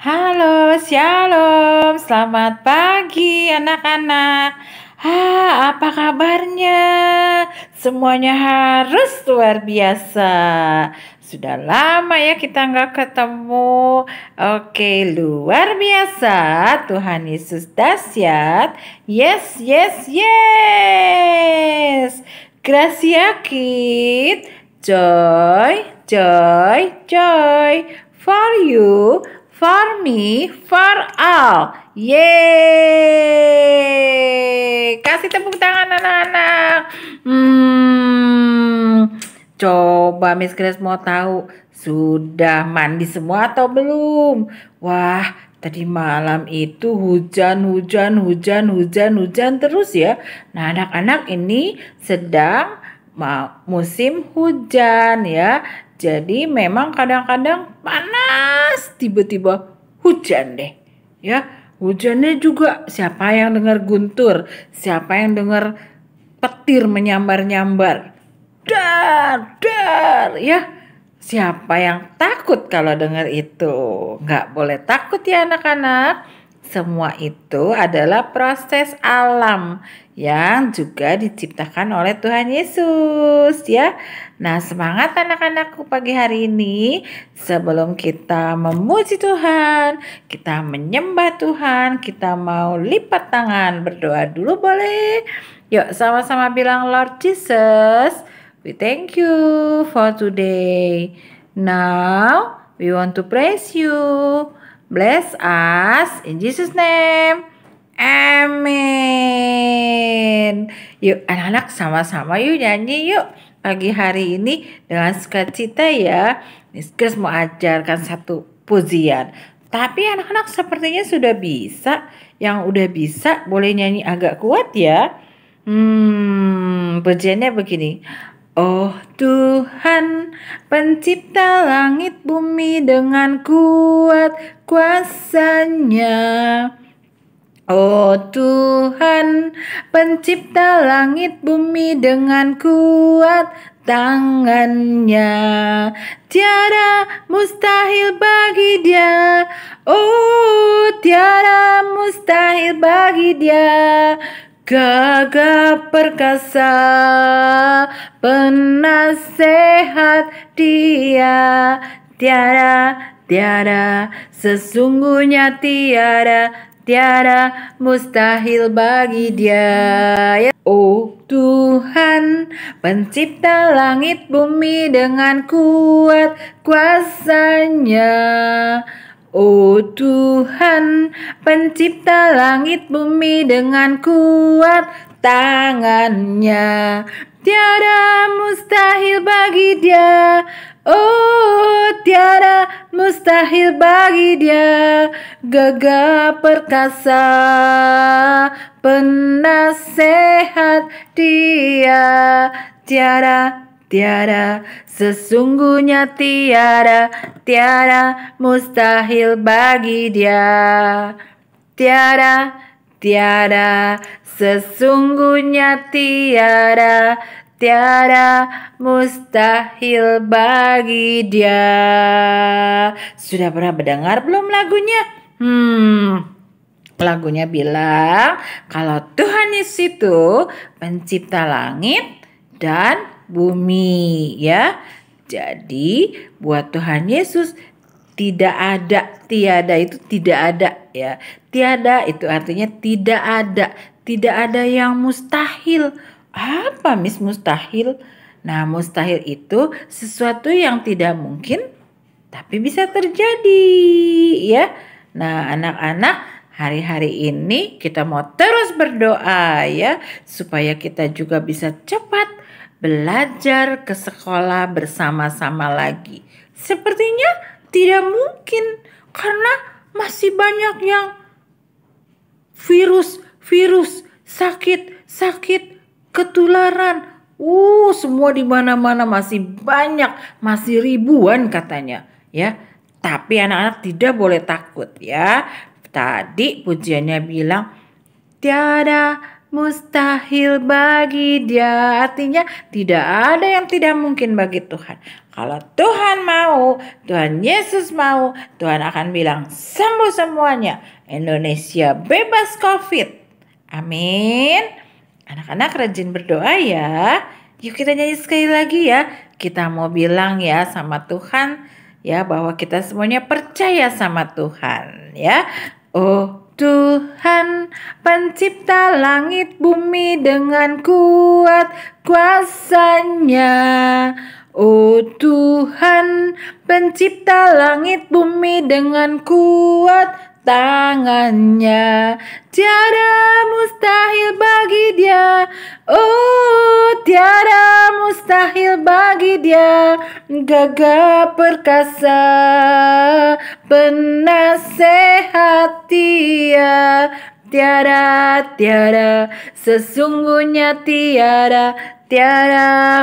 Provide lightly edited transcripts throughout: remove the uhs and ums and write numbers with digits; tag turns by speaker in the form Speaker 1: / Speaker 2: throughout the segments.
Speaker 1: Halo, shalom, selamat pagi anak-anak. Apa kabarnya? Semuanya harus luar biasa. Sudah lama ya kita nggak ketemu. Oke, luar biasa. Tuhan Yesus dahsyat. Yes, yes, yes. Gracia Kid. Joy, joy, joy. For you. For me, for all. Yeay. Kasih tepuk tangan anak-anak. Coba Miss Grace mau tahu, sudah mandi semua atau belum? Wah, tadi malam itu hujan terus ya. Nah, anak-anak ini sedang musim hujan ya. Jadi memang kadang-kadang panas, tiba-tiba hujan deh. Ya, hujannya juga siapa yang dengar guntur, siapa yang dengar petir menyambar-nyambar. Dar, ya. Siapa yang takut kalau dengar itu? Nggak boleh takut ya anak-anak. Semua itu adalah proses alam yang juga diciptakan oleh Tuhan Yesus ya. Nah, semangat anak-anakku pagi hari ini. Sebelum kita memuji Tuhan, kita menyembah Tuhan, kita mau lipat tangan berdoa dulu boleh? Yuk sama-sama bilang, Lord Jesus, we thank you for today. Now we want to praise you. Bless us in Jesus' name. Amin. Yuk anak-anak sama-sama yuk nyanyi yuk. Pagi hari ini dengan sukacita ya. Miss Grace mau ajarkan satu pujian. Tapi anak-anak sepertinya sudah bisa. Yang udah bisa boleh nyanyi agak kuat ya. Pujiannya begini. Oh Tuhan, pencipta langit bumi dengan kuat kuasanya. Oh Tuhan, pencipta langit bumi dengan kuat tangannya. Tiada mustahil bagi Dia. Oh, tiada mustahil bagi Dia. Gagah perkasa, penasehat Dia. Tiada, sesungguhnya tiada mustahil bagi Dia. Oh Tuhan, pencipta langit bumi dengan kuat kuasanya. Oh Tuhan, pencipta langit bumi dengan kuat tangannya. Tiada mustahil bagi Dia. Oh, tiada mustahil bagi Dia. Gagah perkasa, penasehat Dia. Tiada, sesungguhnya tiada mustahil bagi Dia. Tiada, sesungguhnya tiada mustahil bagi Dia. Sudah pernah mendengar belum lagunya? Lagunya bilang kalau Tuhan Yesus itu pencipta langit dan bumi ya. Jadi buat Tuhan Yesus tiada itu tidak ada ya. Tiada itu artinya tidak ada yang mustahil. Apa Miss mustahil? Nah, mustahil itu sesuatu yang tidak mungkin tapi bisa terjadi ya. Nah, anak-anak, hari-hari ini kita mau terus berdoa ya, supaya kita juga bisa cepat belajar ke sekolah bersama-sama lagi. Sepertinya tidak mungkin karena masih banyak yang virus, sakit, ketularan. Semua di mana-mana masih banyak, masih ribuan katanya ya. Tapi anak-anak tidak boleh takut ya. Tadi pujiannya bilang tiada mustahil bagi Dia. Artinya tidak ada yang tidak mungkin bagi Tuhan. Kalau Tuhan mau, Tuhan Yesus mau, Tuhan akan bilang sembuh semuanya. Indonesia bebas COVID. Amin. Anak-anak rajin berdoa ya. Yuk kita nyanyi sekali lagi ya. Kita mau bilang ya sama Tuhan ya bahwa kita semuanya percaya sama Tuhan ya. Oh Tuhan, pencipta langit bumi dengan kuat kuasa-Nya. Oh Tuhan, pencipta langit bumi dengan kuat tangan-Nya. Tiada mustahil bagi Dia. Oh, tiada mustahil bagi Dia. Gagah perkasa, penasehat Dia. Tiada, sesungguhnya tiada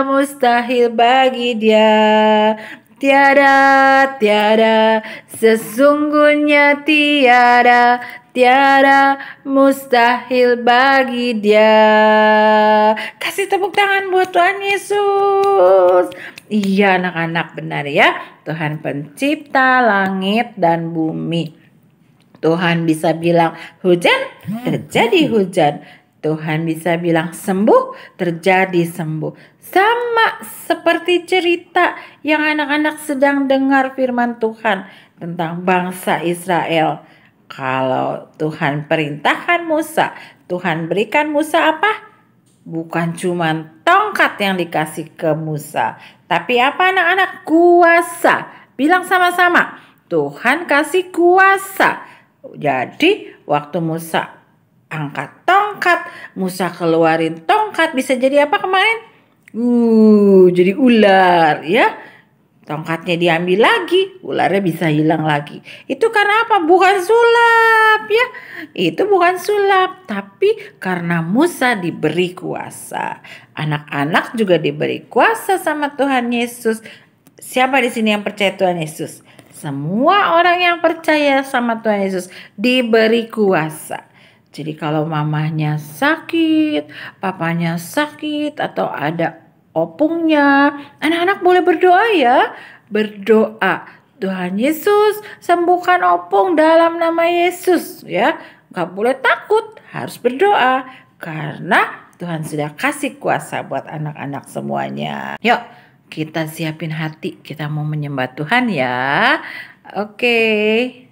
Speaker 1: mustahil bagi Dia. Tiada, sesungguhnya tiada mustahil bagi Dia. Kasih tepuk tangan buat Tuhan Yesus. Iya anak-anak, benar ya. Tuhan pencipta langit dan bumi. Tuhan bisa bilang hujan, terjadi hujan. Tuhan bisa bilang sembuh, terjadi sembuh. Sama seperti cerita yang anak-anak sedang dengar firman Tuhan tentang bangsa Israel. Kalau Tuhan perintahkan Musa, Tuhan berikan Musa apa? Bukan cuma tongkat yang dikasih ke Musa, tapi apa anak-anak? Kuasa. Bilang sama-sama, Tuhan kasih kuasa. Jadi waktu Musa angkat tongkat, Musa keluarin tongkat, bisa jadi apa kemarin? Jadi ular ya. Tongkatnya diambil lagi, ularnya bisa hilang lagi. Itu karena apa? Bukan sulap ya. Itu bukan sulap, tapi karena Musa diberi kuasa. Anak-anak juga diberi kuasa sama Tuhan Yesus. Siapa di sini yang percaya Tuhan Yesus? Semua orang yang percaya sama Tuhan Yesus diberi kuasa. Jadi kalau mamanya sakit, papanya sakit, atau ada opungnya, anak-anak boleh berdoa ya. Berdoa, Tuhan Yesus sembuhkan opung dalam nama Yesus ya. Gak boleh takut, harus berdoa. Karena Tuhan sudah kasih kuasa buat anak-anak semuanya. Yuk kita siapin hati, kita mau menyembah Tuhan ya. Oke.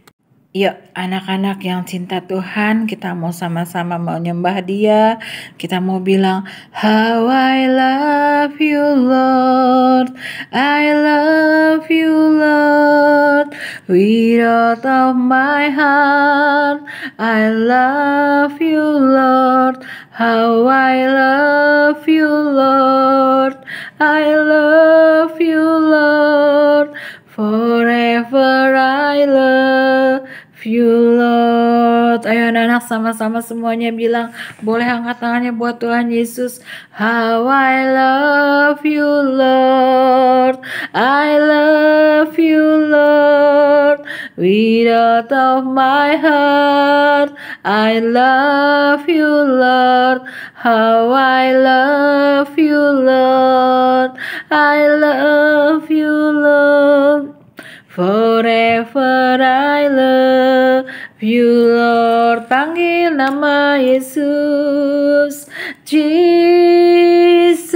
Speaker 1: Yuk anak-anak yang cinta Tuhan, kita mau sama-sama mau nyembah Dia. Kita mau bilang, how I love you Lord, I love you Lord, with all of my heart, I love you Lord, how I love you Lord, I love you Lord, forever I love you Lord. Ayo anak-anak sama-sama semuanya bilang, boleh angkat tangannya buat Tuhan Yesus. How I love you Lord, I love you Lord, with all of my heart, I love you Lord, how I love you Lord, I love you Lord, forever I love you Lord. Panggil nama Yesus. Jesus,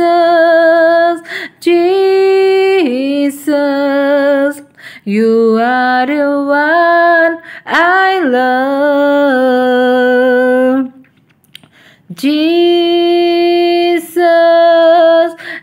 Speaker 1: Jesus, you are the one I love. Jesus,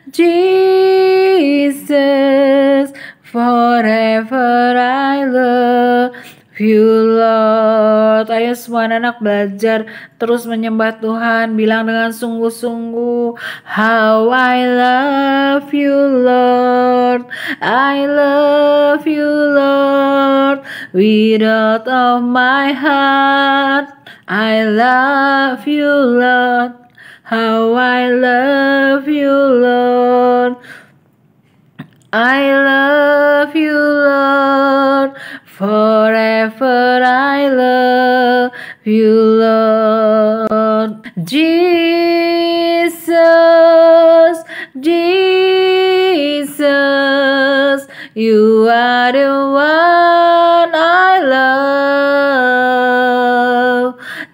Speaker 1: Jesus, forever I love you Lord. Ayo semua anak belajar terus menyembah Tuhan. Bilang dengan sungguh-sungguh, how I love you Lord, I love you Lord, with all of my heart, I love you Lord, how I love you Lord, I love you Lord, forever I love you Lord. Jesus, Jesus, are the one I love.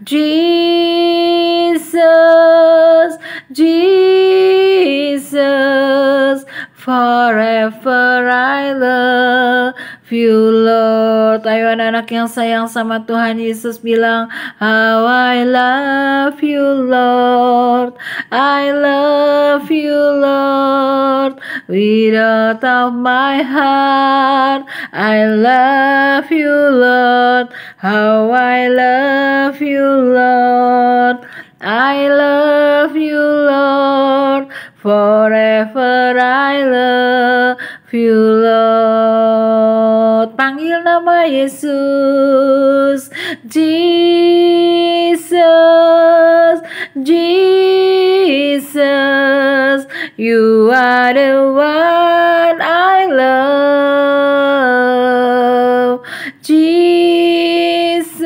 Speaker 1: Jesus, Jesus, forever I love you, Lord. Ayo anak-anak yang sayang sama Tuhan Yesus bilang, how I love you, Lord. I love you, Lord, with all of my heart. I love you, Lord. How I love you, Lord. I love you, Lord. Forever I love you, Lord. Panggil nama Yesus. Jesus, Jesus, you are the one I love. Jesus,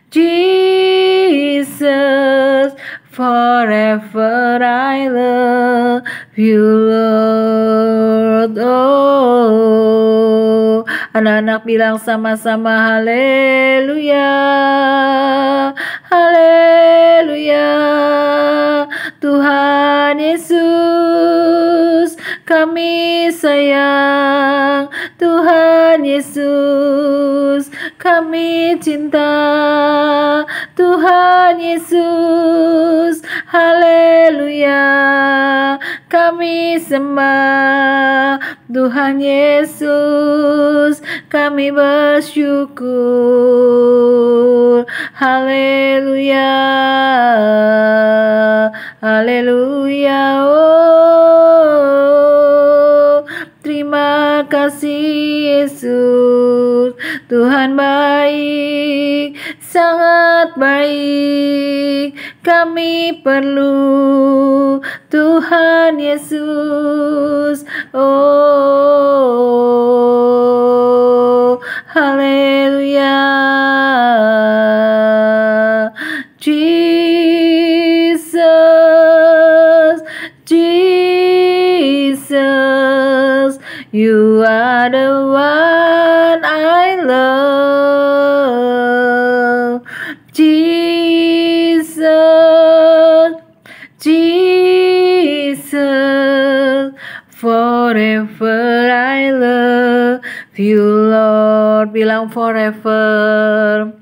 Speaker 1: Jesus, forever I love you, Lord. Oh, anak-anak bilang sama-sama haleluya, haleluya. Tuhan Yesus, kami sayang. Tuhan Yesus, kami cinta. Tuhan Yesus, haleluya, kami sembah. Tuhan Yesus, kami bersyukur. Haleluya, haleluya. Oh, terima kasih Yesus. Tuhan baik, sangat baik. Kami perlu Tuhan Yesus. Oh, haleluya. Jesus, Jesus, you are the one I love. Jesus, Jesus, forever I love you, Lord. Bilang forever.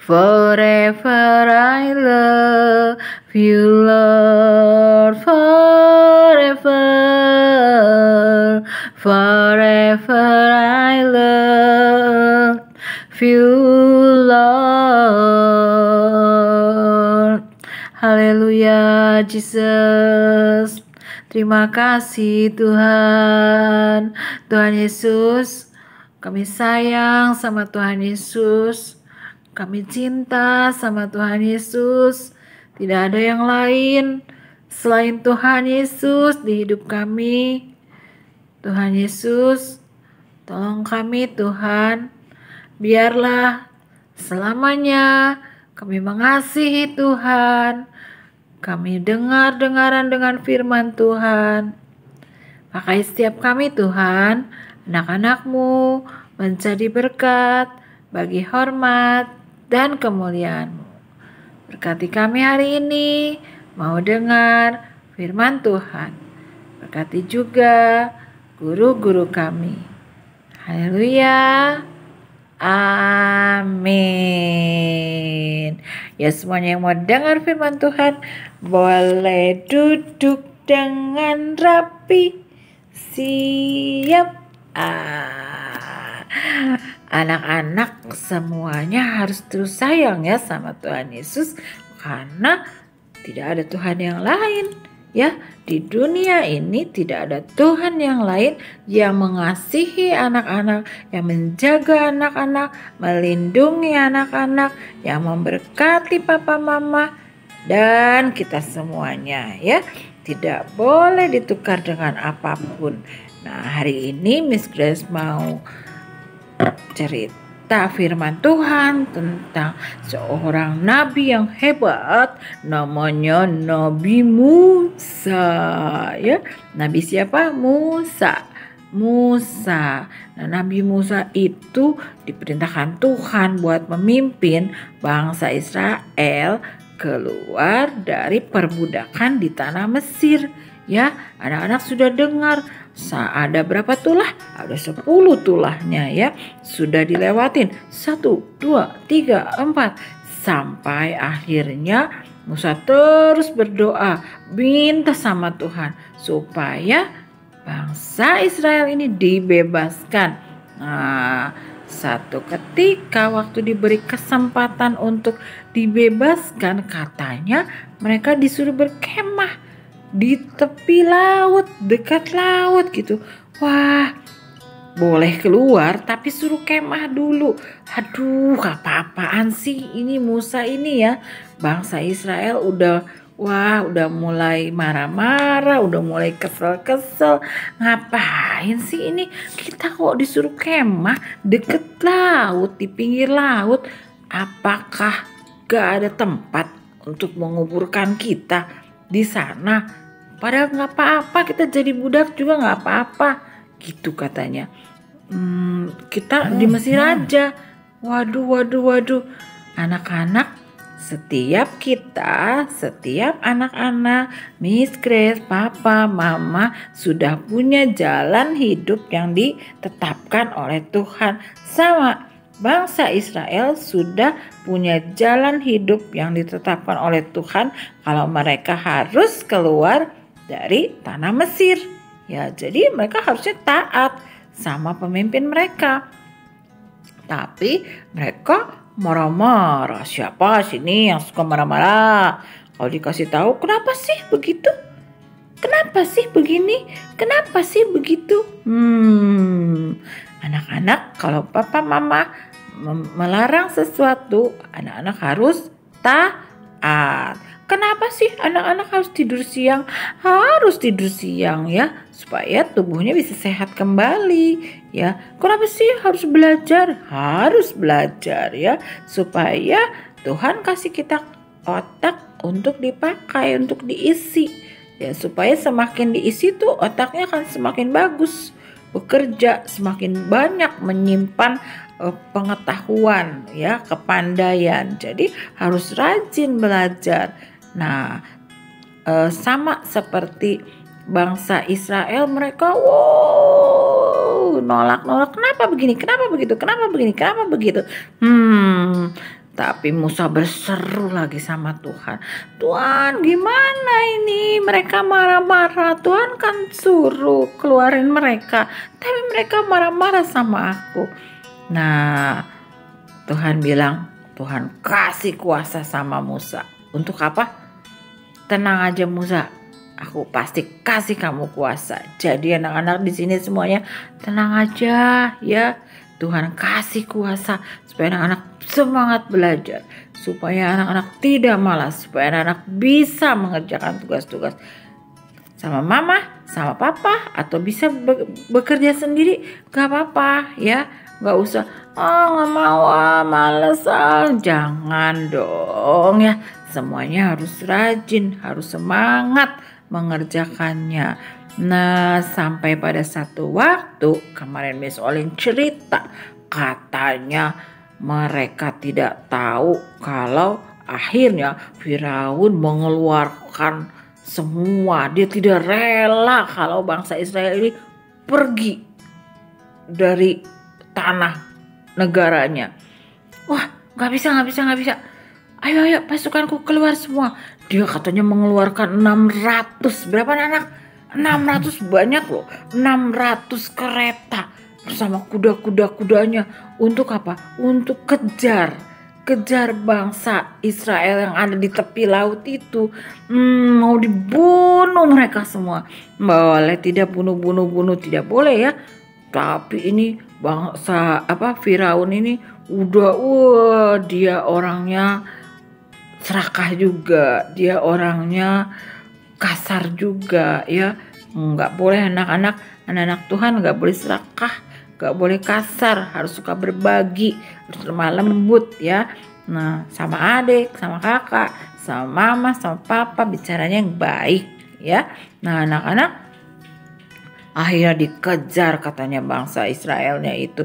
Speaker 1: Forever I love you, Lord. Forever, forever I love you, Lord. Haleluya, Jesus. Terima kasih Tuhan. Tuhan Yesus, kami sayang sama Tuhan Yesus. Kami cinta sama Tuhan Yesus. Tidak ada yang lain selain Tuhan Yesus di hidup kami. Tuhan Yesus, tolong kami Tuhan. Biarlah selamanya kami mengasihi Tuhan. Kami dengar-dengaran dengan firman Tuhan. Pakai setiap kami Tuhan, anak-anak-Mu menjadi berkat bagi hormat dan kemuliaan-Mu. Berkati kami hari ini, mau dengar firman Tuhan. Berkati juga guru-guru kami. Haleluya. Amin. Ya, semuanya yang mau dengar firman Tuhan, boleh duduk dengan rapi. Siap. Anak-anak semuanya harus terus sayang ya sama Tuhan Yesus, karena tidak ada Tuhan yang lain ya. Di dunia ini tidak ada Tuhan yang lain yang mengasihi anak-anak, yang menjaga anak-anak, melindungi anak-anak, yang memberkati papa mama dan kita semuanya ya. Tidak boleh ditukar dengan apapun. Nah, hari ini Miss Grace mau cerita firman Tuhan tentang seorang nabi yang hebat, namanya Nabi Musa ya. Nabi siapa? Musa. Musa. Nah, Nabi Musa itu diperintahkan Tuhan buat memimpin bangsa Israel keluar dari perbudakan di tanah Mesir. Ya, anak-anak sudah dengar. Ada berapa tulah? Ada 10 tulahnya ya. Sudah dilewatin. 1, 2, 3, 4. Sampai akhirnya Musa terus berdoa, minta sama Tuhan supaya bangsa Israel ini dibebaskan. Nah, satu ketika waktu diberi kesempatan untuk dibebaskan, katanya mereka disuruh berkemah di tepi laut, dekat laut gitu. Wah, boleh keluar tapi suruh kemah dulu. Aduh, apa-apaan sih ini Musa ini ya. Bangsa Israel udah mulai marah-marah, udah mulai kesel-kesel. Ngapain sih ini? Kita kok disuruh kemah deket laut, di pinggir laut. Apakah gak ada tempat untuk menguburkan kita di sana? Padahal gak apa-apa, kita jadi budak juga gak apa-apa. Gitu katanya. Kita di Mesir aja. Waduh. Anak-anak, setiap anak-anak, Miss Grace, Papa, Mama sudah punya jalan hidup yang ditetapkan oleh Tuhan. Sama bangsa Israel sudah punya jalan hidup yang ditetapkan oleh Tuhan kalau mereka harus keluar dari tanah Mesir. Ya, jadi mereka harusnya taat sama pemimpin mereka. Tapi mereka marah-marah. Siapa sini yang suka marah-marah? Kalau dikasih tahu, kenapa sih begitu? Kenapa sih begini? Kenapa sih begitu? Anak-anak, kalau papa mama melarang sesuatu, anak-anak harus taat. Kenapa sih anak-anak harus tidur siang? Harus tidur siang ya, supaya tubuhnya bisa sehat kembali ya. Kenapa sih harus belajar? Harus belajar ya, supaya Tuhan kasih kita otak untuk dipakai, untuk diisi ya, supaya semakin diisi tuh otaknya akan semakin bagus bekerja, semakin banyak menyimpan pengetahuan ya, kepandaian. Jadi harus rajin belajar. Nah, sama seperti bangsa Israel, mereka nolak. Kenapa begini? Kenapa begitu? Kenapa begini? Kenapa begitu? Tapi Musa berseru lagi sama Tuhan. Tuhan, gimana ini? Mereka marah-marah. Tuhan kan suruh keluarin mereka, tapi mereka marah-marah sama aku. Nah, Tuhan bilang, Tuhan kasih kuasa sama Musa. Untuk apa? Tenang aja Musa, aku pasti kasih kamu kuasa. Jadi anak-anak di sini semuanya tenang aja ya. Tuhan kasih kuasa supaya anak-anak semangat belajar, supaya anak-anak tidak malas, supaya anak-anak bisa mengerjakan tugas-tugas sama mama, sama papa, atau bisa bekerja sendiri, gak apa-apa ya. Gak usah, gak mau, males, jangan dong ya. Semuanya harus rajin, harus semangat mengerjakannya. Nah, sampai pada satu waktu, kemarin Miss Olin cerita, katanya mereka tidak tahu kalau akhirnya Firaun mengeluarkan semua. Dia tidak rela kalau bangsa Israel ini pergi dari tanah negaranya. Wah, gak bisa. Ayo pasukanku keluar semua. Dia katanya mengeluarkan 600. Berapa anak? 600 banyak loh. 600 kereta bersama kuda-kudanya. Untuk apa? Untuk kejar bangsa Israel yang ada di tepi laut itu. Mau dibunuh mereka semua. Boleh tidak bunuh, tidak boleh ya. Tapi ini bangsa Firaun ini udah dia orangnya serakah juga, dia orangnya kasar juga ya. Nggak boleh anak-anak Tuhan nggak boleh serakah, nggak boleh kasar, harus suka berbagi, harus lemah lembut ya. Nah, sama adik, sama kakak, sama mama, sama papa bicaranya yang baik ya. Nah, anak-anak Akhirnya dikejar katanya bangsa Israelnya itu.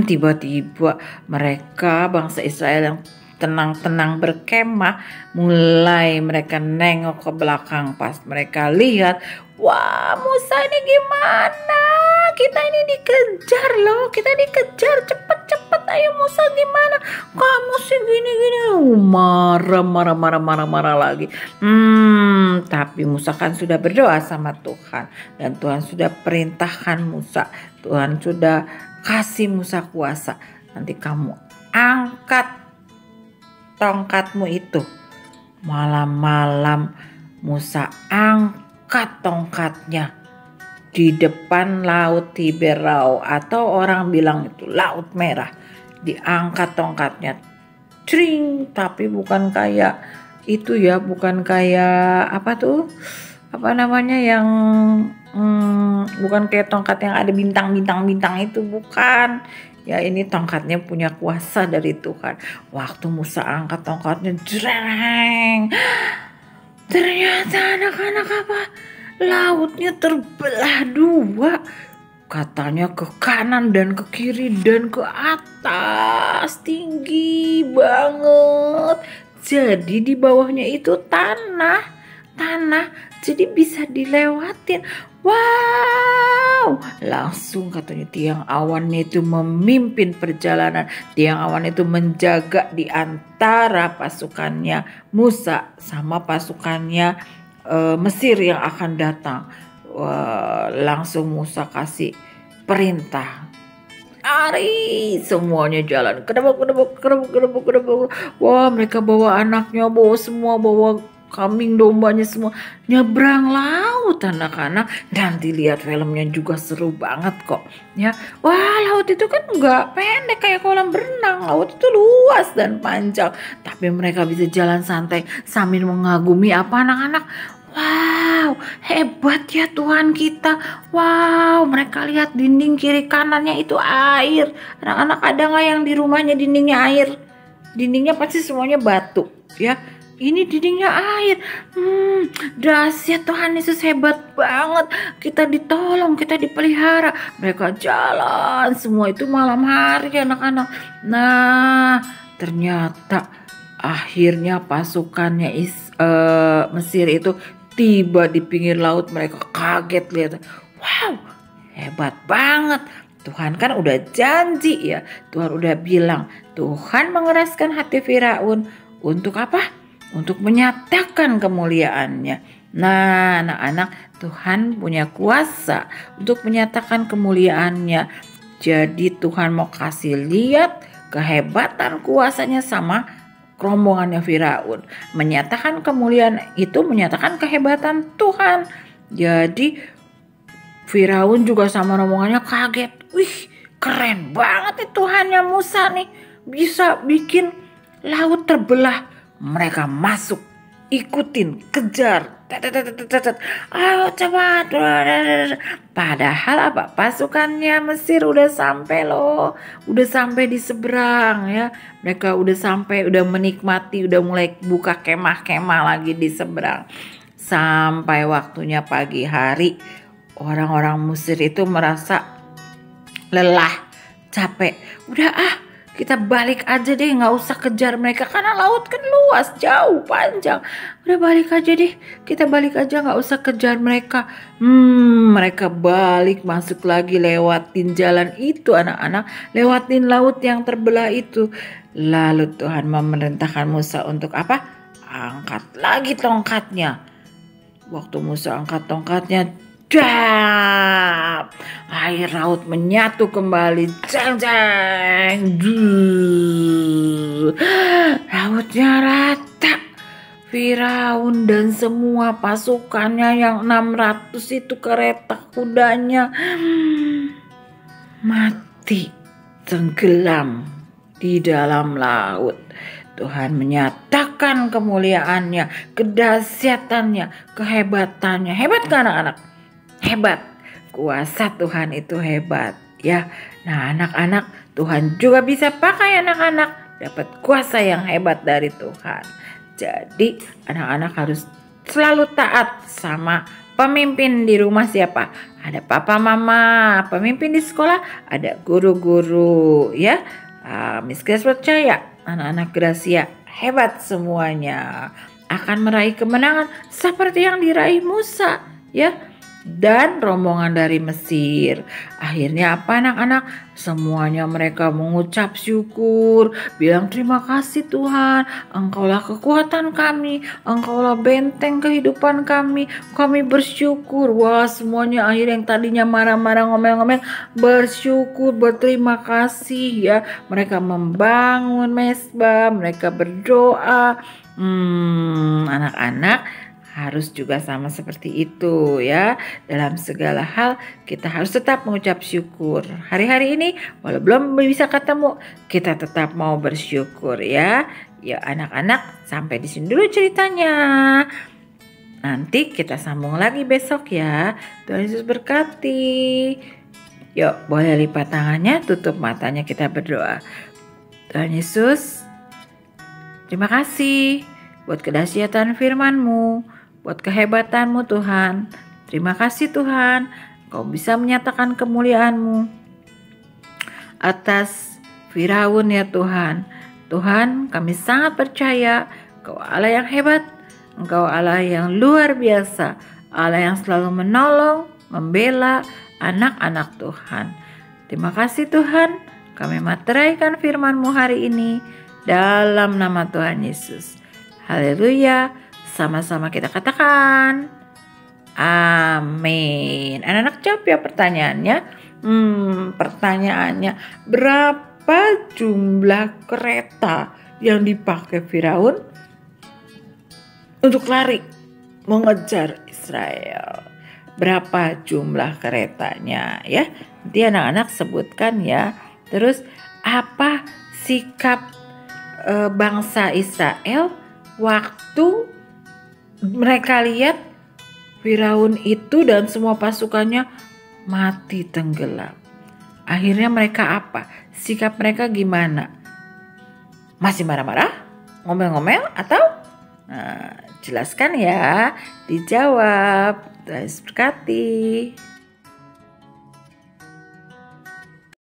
Speaker 1: Tiba-tiba mereka bangsa Israel yang tenang-tenang berkemah, mulai mereka nengok ke belakang. Pas mereka lihat, wah, Musa ini gimana? Kita ini dikejar loh, kita dikejar, cepet-cepet, ayo Musa gimana? Kamu sih gini-gini, marah lagi. Tapi Musa kan sudah berdoa sama Tuhan dan Tuhan sudah perintahkan Musa, Tuhan sudah kasih Musa kuasa. Nanti kamu angkat tongkatmu itu. Malam-malam Musa angkat tongkatnya di depan laut Tiberau, atau orang bilang itu laut merah. Diangkat tongkatnya, tring, tapi bukan kayak itu ya, bukan kayak apa namanya yang bukan kayak tongkat yang ada bintang itu, bukan. Ya, ini tongkatnya punya kuasa dari Tuhan. Waktu Musa angkat tongkatnya, jreng, ternyata anak-anak apa? Lautnya terbelah dua. Katanya ke kanan dan ke kiri dan ke atas, tinggi banget. Jadi di bawahnya itu tanah, jadi bisa dilewatin. Wow, langsung katanya tiang awannya itu memimpin perjalanan. Tiang awan itu menjaga di antara pasukannya Musa sama pasukannya Mesir yang akan datang. Langsung Musa kasih perintah, lari, semuanya jalan, kedebuk. Wah, mereka bawa anaknya, bawa kambing dombanya, semua nyebrang laut anak-anak. Nanti lihat filmnya juga seru banget kok ya. Wah, laut itu kan nggak pendek kayak kolam berenang, laut itu luas dan panjang, tapi mereka bisa jalan santai sambil mengagumi apa anak-anak. Wow, hebat ya Tuhan kita. Wow, mereka lihat dinding kiri kanannya itu air. Anak-anak, ada nggak yang di rumahnya dindingnya air? Dindingnya pasti semuanya batu ya. Ini dindingnya air. Dahsyat, Tuhan Yesus hebat banget. Kita ditolong, kita dipelihara. Mereka jalan semua itu malam hari anak-anak. Nah, ternyata akhirnya pasukannya Mesir itu tiba di pinggir laut. Mereka kaget lihat. Wow, hebat banget. Tuhan kan udah janji ya. Tuhan udah bilang, Tuhan mengeraskan hati Firaun untuk apa? Untuk menyatakan kemuliaannya. Nah, anak-anak, Tuhan punya kuasa untuk menyatakan kemuliaannya. Jadi Tuhan mau kasih lihat kehebatan kuasanya sama rombongannya Firaun. Menyatakan kemuliaan itu menyatakan kehebatan Tuhan. Jadi Firaun juga sama rombongannya kaget. Wih, keren banget nih Tuhannya Musa nih. Bisa bikin laut terbelah. Mereka masuk, ikutin, kejar. Ayo cepat. Padahal apa? Pasukannya Mesir udah sampai loh. Udah sampai di seberang ya. Mereka udah sampai, udah menikmati, udah mulai buka kemah-kemah lagi di seberang. Sampai waktunya pagi hari, orang-orang Mesir itu merasa lelah, capek. Udah kita balik aja deh, nggak usah kejar mereka karena laut kan luas, jauh, panjang. Udah balik aja deh, kita balik aja, nggak usah kejar mereka. Mereka balik, masuk lagi, lewatin jalan itu anak-anak, lewatin laut yang terbelah itu. Lalu Tuhan memerintahkan Musa untuk apa? Angkat lagi tongkatnya. Waktu Musa angkat tongkatnya, dap, air laut menyatu kembali, jeng, lautnya rata. Firaun dan semua pasukannya yang 600 itu, kereta kudanya mati, tenggelam di dalam laut. Tuhan menyatakan kemuliaannya, kedahsyatannya, kehebatannya. Hebat kan anak-anak? Hebat. Kuasa Tuhan itu hebat ya. Nah, anak-anak, Tuhan juga bisa pakai anak-anak dapat kuasa yang hebat dari Tuhan. Jadi anak-anak harus selalu taat sama Pemimpin di rumah siapa? Ada papa mama. Pemimpin di sekolah ada guru-guru ya. Miss Grace percaya anak-anak Gracia hebat semuanya, akan meraih kemenangan seperti yang diraih Musa ya, dan rombongan dari Mesir. Akhirnya apa anak-anak? Semuanya mereka mengucap syukur, bilang terima kasih Tuhan, Engkaulah kekuatan kami, Engkaulah benteng kehidupan kami bersyukur. Wah, semuanya akhirnya yang tadinya marah-marah ngomel-ngomel bersyukur, berterima kasih ya. Mereka membangun mezbah, mereka berdoa. Anak-anak harus juga sama seperti itu ya. Dalam segala hal kita harus tetap mengucap syukur. Hari-hari ini walau belum bisa ketemu, kita tetap mau bersyukur ya. Ya anak-anak, sampai di sini dulu ceritanya. Nanti kita sambung lagi besok ya. Tuhan Yesus berkati. Yuk, boleh lipat tangannya, tutup matanya, kita berdoa. Tuhan Yesus, terima kasih buat kedahsyatan firman-Mu, buat kehebatanmu Tuhan. Terima kasih Tuhan, Kau bisa menyatakan kemuliaan-Mu atas Firaun ya Tuhan. Tuhan, kami sangat percaya Kau Allah yang hebat, Engkau Allah yang luar biasa, Allah yang selalu menolong, membela anak-anak Tuhan. Terima kasih Tuhan, kami materaikan firman-Mu hari ini dalam nama Tuhan Yesus. Haleluya. Sama-sama kita katakan amin. Anak-anak jawab ya pertanyaannya. Pertanyaannya, berapa jumlah kereta yang dipakai Firaun untuk lari mengejar Israel? Berapa jumlah keretanya ya? Nanti anak-anak sebutkan ya. Terus apa sikap bangsa Israel waktu mereka lihat Firaun itu dan semua pasukannya mati tenggelam? Akhirnya mereka apa? Sikap mereka gimana? Masih marah-marah? Ngomel-ngomel? Atau? Jelaskan ya. Dijawab. Terima kasih.